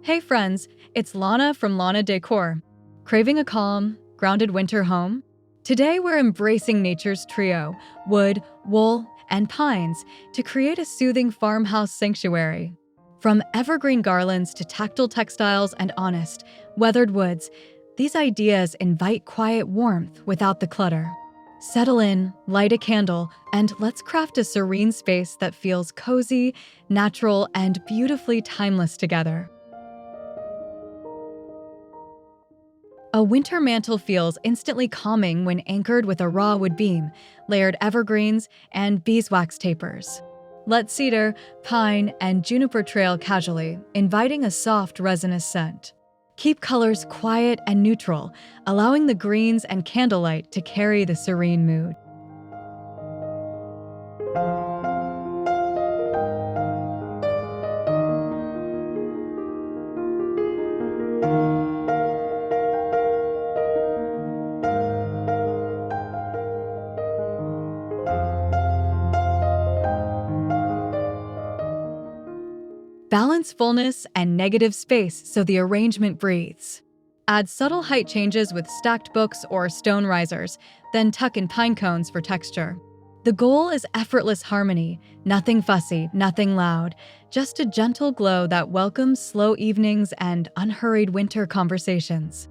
Hey friends, it's Lana from Lana Decor. Craving a calm, grounded winter home? Today we're embracing nature's trio, wood, wool, and pines, to create a soothing farmhouse sanctuary. From evergreen garlands to tactile textiles and honest, weathered woods, these ideas invite quiet warmth without the clutter. Settle in, light a candle, and let's craft a serene space that feels cozy, natural, and beautifully timeless together. A winter mantel feels instantly calming when anchored with a raw wood beam, layered evergreens, and beeswax tapers. Let cedar, pine, and juniper trail casually, inviting a soft resinous scent. Keep colors quiet and neutral, allowing the greens and candlelight to carry the serene mood. Balance fullness and negative space so the arrangement breathes. Add subtle height changes with stacked books or stone risers, then tuck in pine cones for texture. The goal is effortless harmony, nothing fussy, nothing loud, just a gentle glow that welcomes slow evenings and unhurried winter conversations.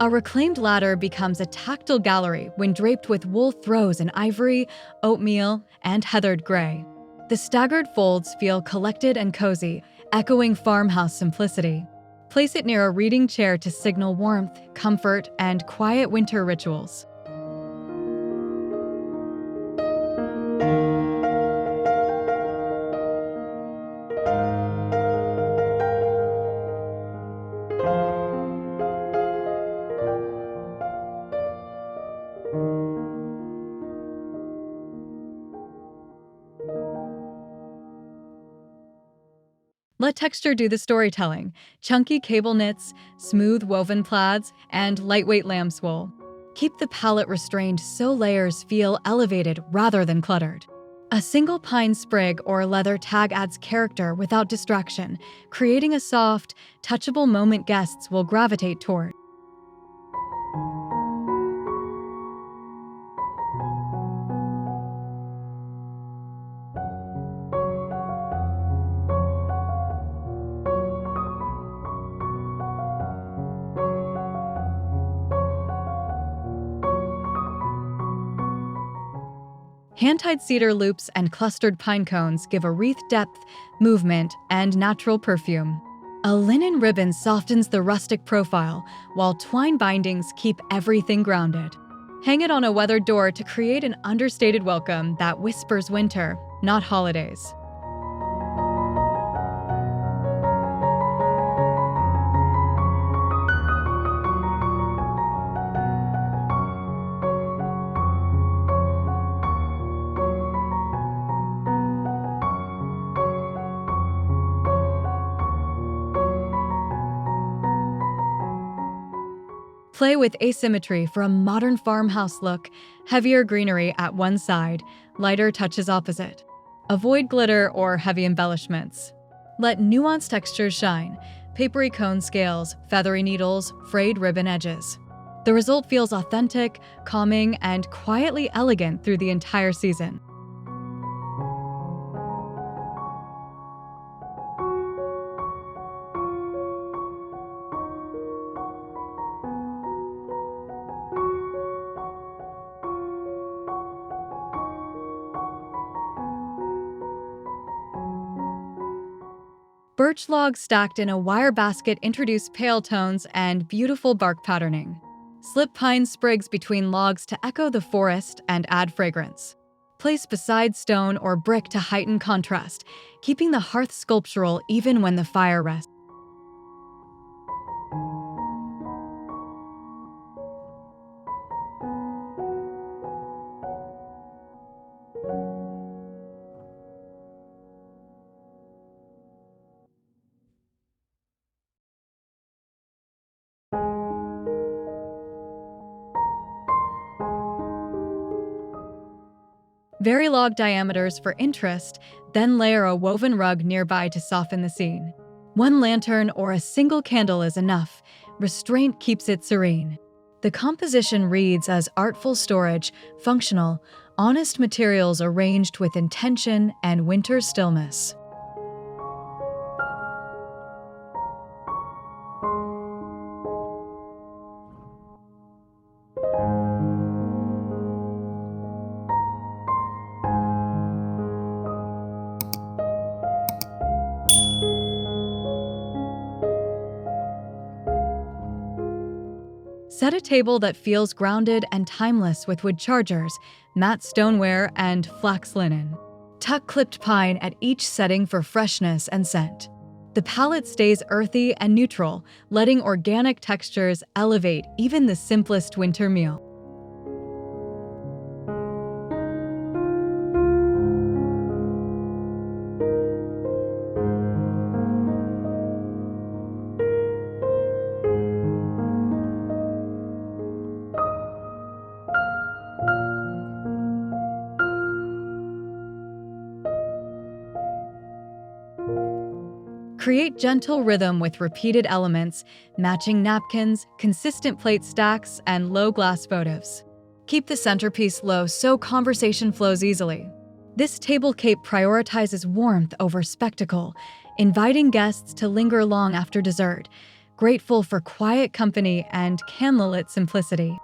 A reclaimed ladder becomes a tactile gallery when draped with wool throws in ivory, oatmeal, and heathered gray. The staggered folds feel collected and cozy, echoing farmhouse simplicity. Place it near a reading chair to signal warmth, comfort, and quiet winter rituals. Let texture do the storytelling. Chunky cable knits, smooth woven plaids, and lightweight lamb's wool. Keep the palette restrained so layers feel elevated rather than cluttered. A single pine sprig or leather tag adds character without distraction, creating a soft, touchable moment guests will gravitate toward. Hand-tied cedar loops and clustered pine cones give a wreath depth, movement, and natural perfume. A linen ribbon softens the rustic profile, while twine bindings keep everything grounded. Hang it on a weathered door to create an understated welcome that whispers winter, not holidays. Play with asymmetry for a modern farmhouse look, heavier greenery at one side, lighter touches opposite. Avoid glitter or heavy embellishments. Let nuanced textures shine, papery cone scales, feathery needles, frayed ribbon edges. The result feels authentic, calming, and quietly elegant through the entire season. Birch-Log stacked in a wire basket introduce pale tones and beautiful bark patterning. Slip pine sprigs between logs to echo the forest and add fragrance. Place beside stone or brick to heighten contrast, keeping the hearth sculptural even when the fire rests. Vary log diameters for interest, then layer a woven rug nearby to soften the scene. One lantern or a single candle is enough. Restraint keeps it serene. The composition reads as artful storage, functional, honest materials arranged with intention and winter stillness. Set a table that feels grounded and timeless with wood chargers, matte stoneware, and flax linen. Tuck clipped pine at each setting for freshness and scent. The palette stays earthy and neutral, letting organic textures elevate even the simplest winter meal. Create gentle rhythm with repeated elements, matching napkins, consistent plate stacks, and low glass votives. Keep the centerpiece low so conversation flows easily. This tablescape prioritizes warmth over spectacle, inviting guests to linger long after dessert, grateful for quiet company and candlelit simplicity.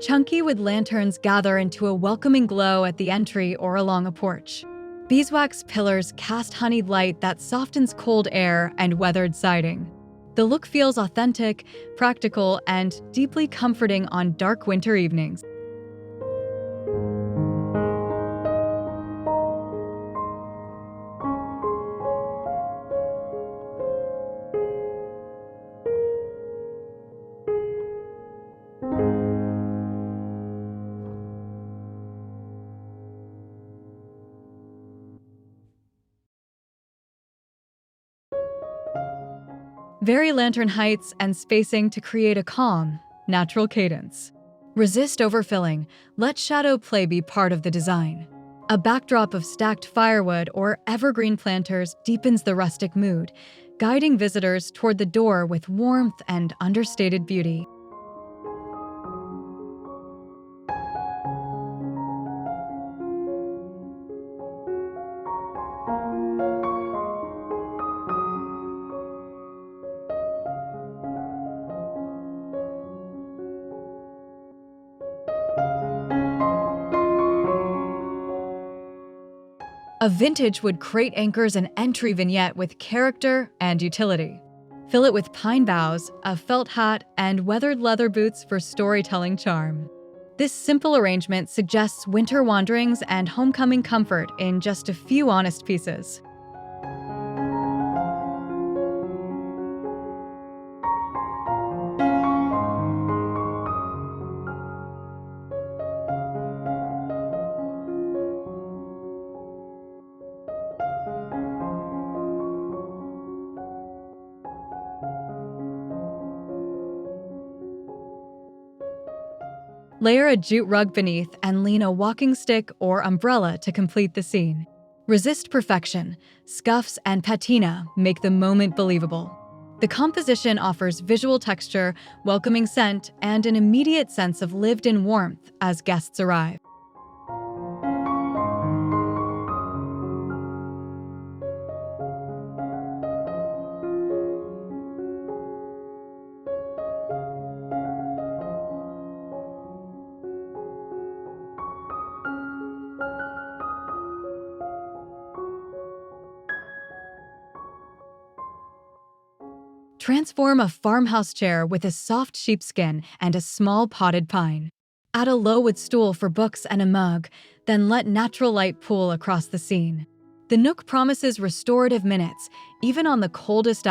Chunky wood lanterns gather into a welcoming glow at the entry or along a porch. Beeswax pillars cast honeyed light that softens cold air and weathered siding. The look feels authentic, practical, and deeply comforting on dark winter evenings. Vary lantern heights and spacing to create a calm, natural cadence. Resist overfilling, let shadow play be part of the design. A backdrop of stacked firewood or evergreen planters deepens the rustic mood, guiding visitors toward the door with warmth and understated beauty. A vintage wood crate anchors an entry vignette with character and utility. Fill it with pine boughs, a felt hat, and weathered leather boots for storytelling charm. This simple arrangement suggests winter wanderings and homecoming comfort in just a few honest pieces. Layer a jute rug beneath and lean a walking stick or umbrella to complete the scene. Resist perfection. Scuffs and patina make the moment believable. The composition offers visual texture, welcoming scent, and an immediate sense of lived-in warmth as guests arrive. Transform a farmhouse chair with a soft sheepskin and a small potted pine. Add a low wood stool for books and a mug, then let natural light pool across the scene. The Nook promises restorative minutes, even on the coldest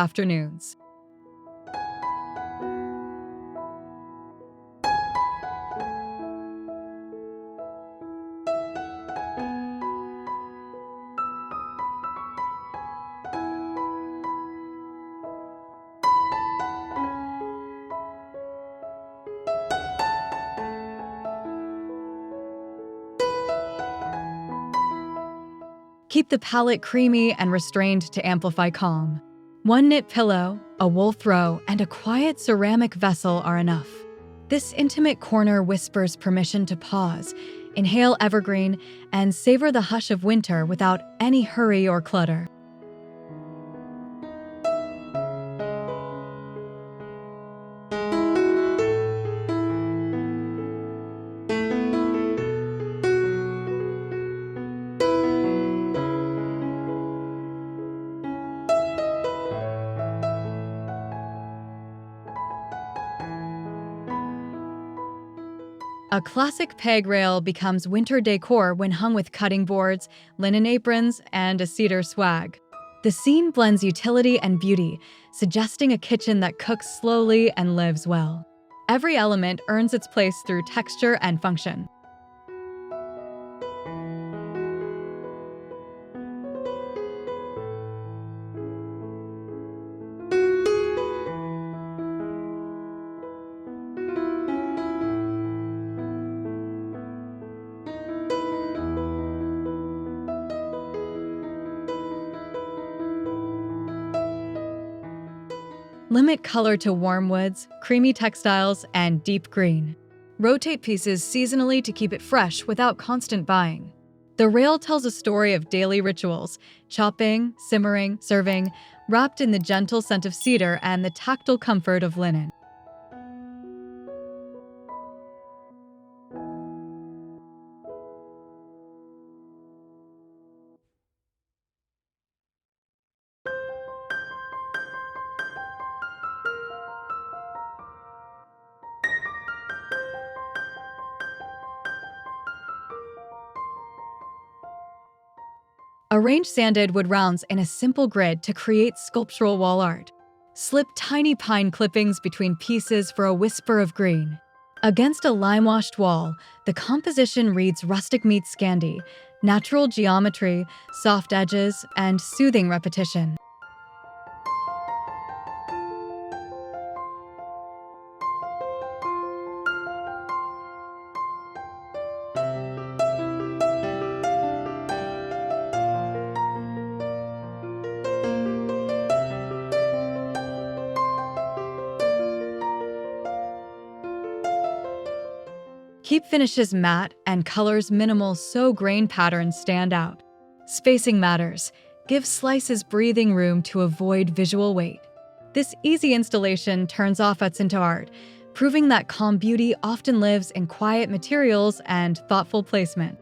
Keep the palette creamy and restrained to amplify calm. One knit pillow, a wool throw, and a quiet ceramic vessel are enough. This intimate corner whispers permission to pause, inhale evergreen, and savor the hush of winter without any hurry or clutter. A classic peg rail becomes winter decor when hung with cutting boards, linen aprons, and a cedar swag. The scene blends utility and beauty, suggesting a kitchen that cooks slowly and lives well. Every element earns its place through texture and function. Limit color to warm woods, creamy textiles, and deep green. Rotate pieces seasonally to keep it fresh without constant buying. The rail tells a story of daily rituals, chopping, simmering, serving, wrapped in the gentle scent of cedar and the tactile comfort of linen. Arrange sanded wood rounds in a simple grid to create sculptural wall art. Slip tiny pine clippings between pieces for a whisper of green. Against a lime-washed wall, the composition reads rustic meets Scandi, natural geometry, soft edges, and soothing repetition. Keep finishes matte and colors minimal so grain patterns stand out. Spacing matters. Give slices breathing room to avoid visual weight. This easy installation turns offcuts into art, proving that calm beauty often lives in quiet materials and thoughtful placement.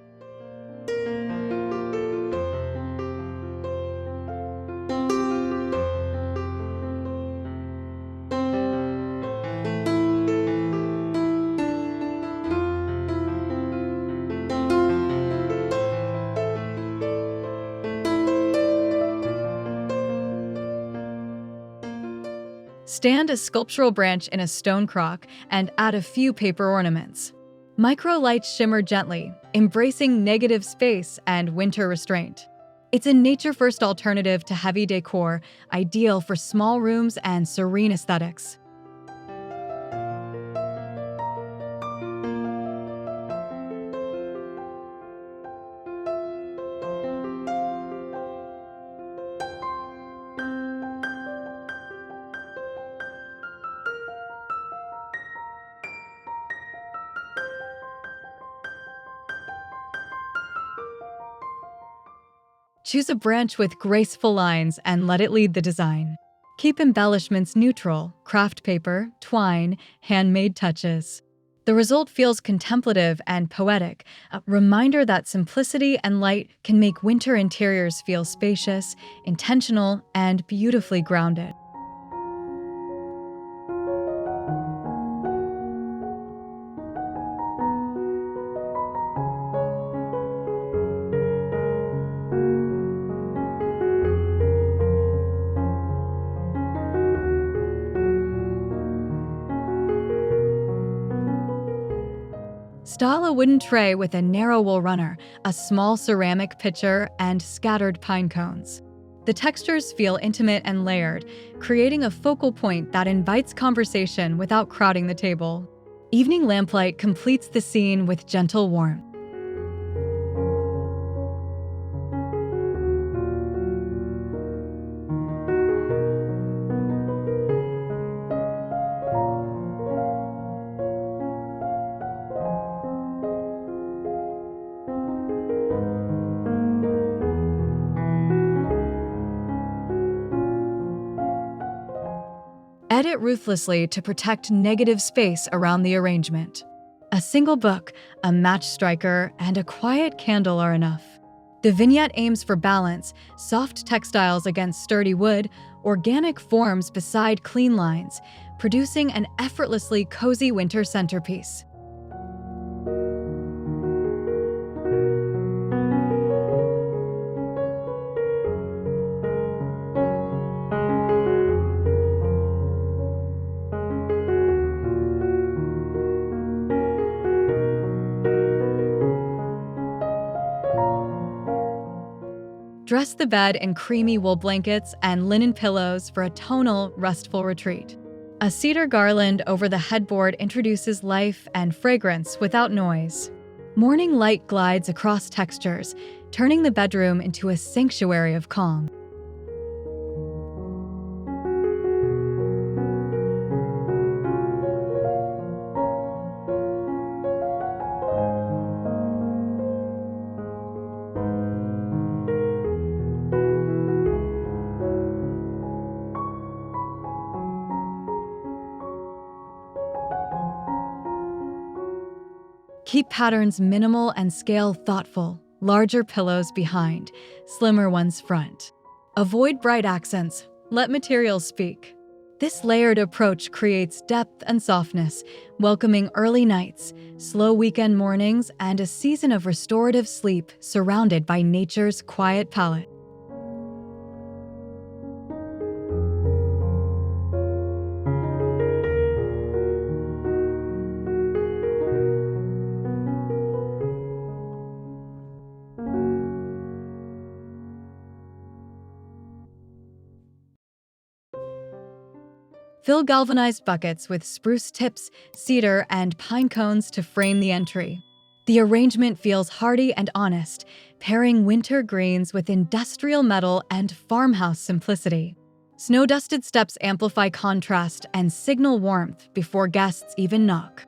Stand a sculptural branch in a stone crock and add a few paper ornaments. Micro lights shimmer gently, embracing negative space and winter restraint. It's a nature-first alternative to heavy decor, ideal for small rooms and serene aesthetics. Choose a branch with graceful lines and let it lead the design. Keep embellishments neutral, craft paper, twine, handmade touches. The result feels contemplative and poetic, a reminder that simplicity and light can make winter interiors feel spacious, intentional, and beautifully grounded. Style a wooden tray with a narrow wool runner, a small ceramic pitcher, and scattered pine cones. The textures feel intimate and layered, creating a focal point that invites conversation without crowding the table. Evening lamplight completes the scene with gentle warmth. Edit ruthlessly to protect negative space around the arrangement. A single book, a match striker, and a quiet candle are enough. The Vignette aims for balance, soft textiles against sturdy wood, organic forms beside clean lines, producing an effortlessly cozy winter centerpiece. Dress the bed in creamy wool blankets and linen pillows for a tonal, restful retreat. A cedar garland over the headboard introduces life and fragrance without noise. Morning light glides across textures, turning the bedroom into a sanctuary of calm. Keep patterns minimal and scale thoughtful, larger pillows behind, slimmer ones front. Avoid bright accents, let materials speak. This layered approach creates depth and softness, welcoming early nights, slow weekend mornings, and a season of restorative sleep surrounded by nature's quiet palette. Fill galvanized buckets with spruce tips, cedar, and pine cones to frame the entry. The arrangement feels hardy and honest, pairing winter greens with industrial metal and farmhouse simplicity. Snow-dusted steps amplify contrast and signal warmth before guests even knock.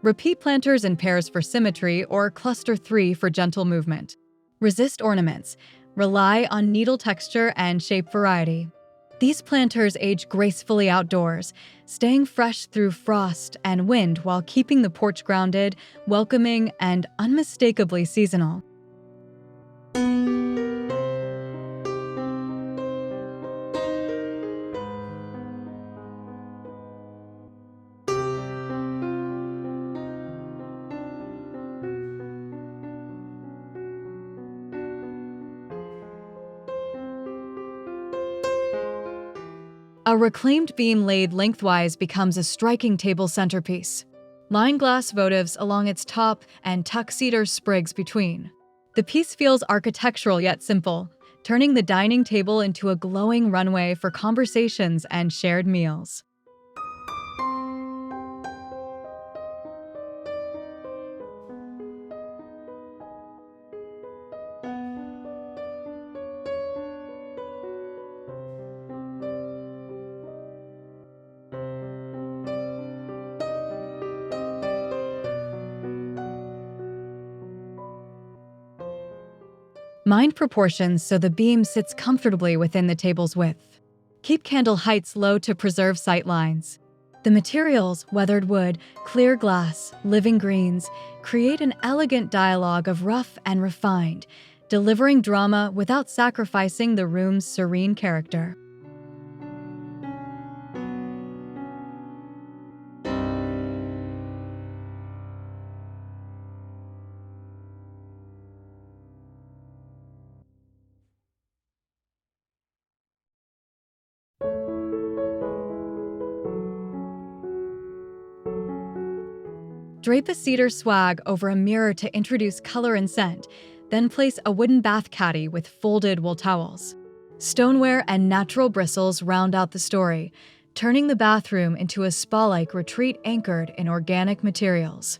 Repeat planters in pairs for symmetry or cluster 3 for gentle movement. Resist ornaments. Rely on needle texture and shape variety. These planters age gracefully outdoors, staying fresh through frost and wind while keeping the porch grounded, welcoming, and unmistakably seasonal. A reclaimed beam laid lengthwise becomes a striking table centerpiece. Line glass votives along its top and tuck cedar sprigs between. The piece feels architectural yet simple, turning the dining table into a glowing runway for conversations and shared meals. Mind proportions so the beam sits comfortably within the table's width. Keep candle heights low to preserve sight lines. The materials, weathered wood, clear glass, living greens, create an elegant dialogue of rough and refined, delivering drama without sacrificing the room's serene character. Drape a cedar swag over a mirror to introduce color and scent, then place a wooden bath caddy with folded wool towels. Stoneware and natural bristles round out the story, turning the bathroom into a spa-like retreat anchored in organic materials.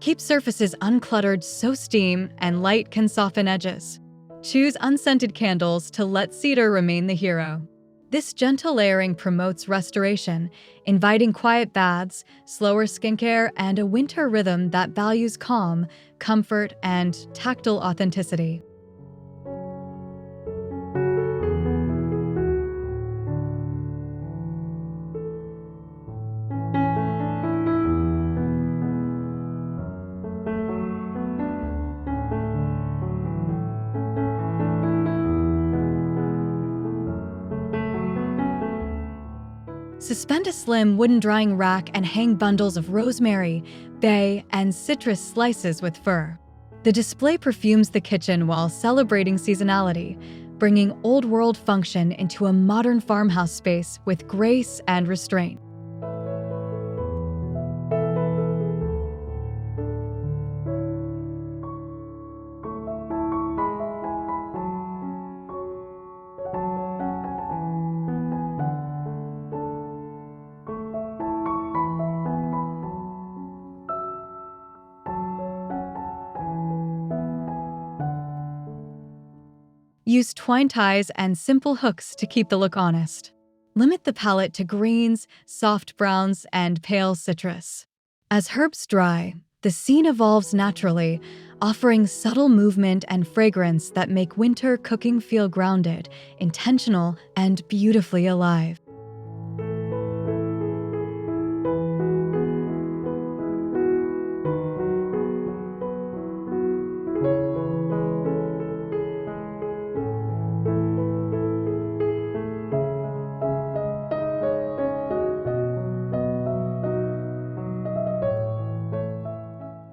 Keep surfaces uncluttered so steam and light can soften edges. Choose unscented candles to let cedar remain the hero. This gentle layering promotes restoration, inviting quiet baths, slower skincare, and a winter rhythm that values calm, comfort, and tactile authenticity. Suspend a slim wooden drying rack and hang bundles of rosemary, bay, and citrus slices with fir. The display perfumes the kitchen while celebrating seasonality, bringing old-world function into a modern farmhouse space with grace and restraint. Use twine ties and simple hooks to keep the look honest. Limit the palette to greens, soft browns, and pale citrus. As herbs dry, the scene evolves naturally, offering subtle movement and fragrance that make winter cooking feel grounded, intentional, and beautifully alive.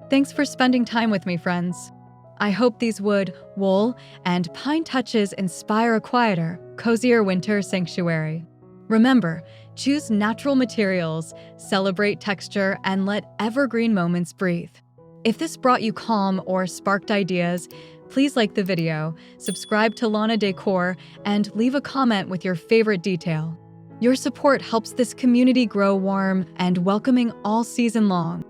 Thanks for spending time with me, friends. I hope these wood, wool, and pine touches inspire a quieter, cozier winter sanctuary. Remember, choose natural materials, celebrate texture, and let evergreen moments breathe. If this brought you calm or sparked ideas, please like the video, subscribe to Lana Decor, and leave a comment with your favorite detail. Your support helps this community grow warm and welcoming all season long.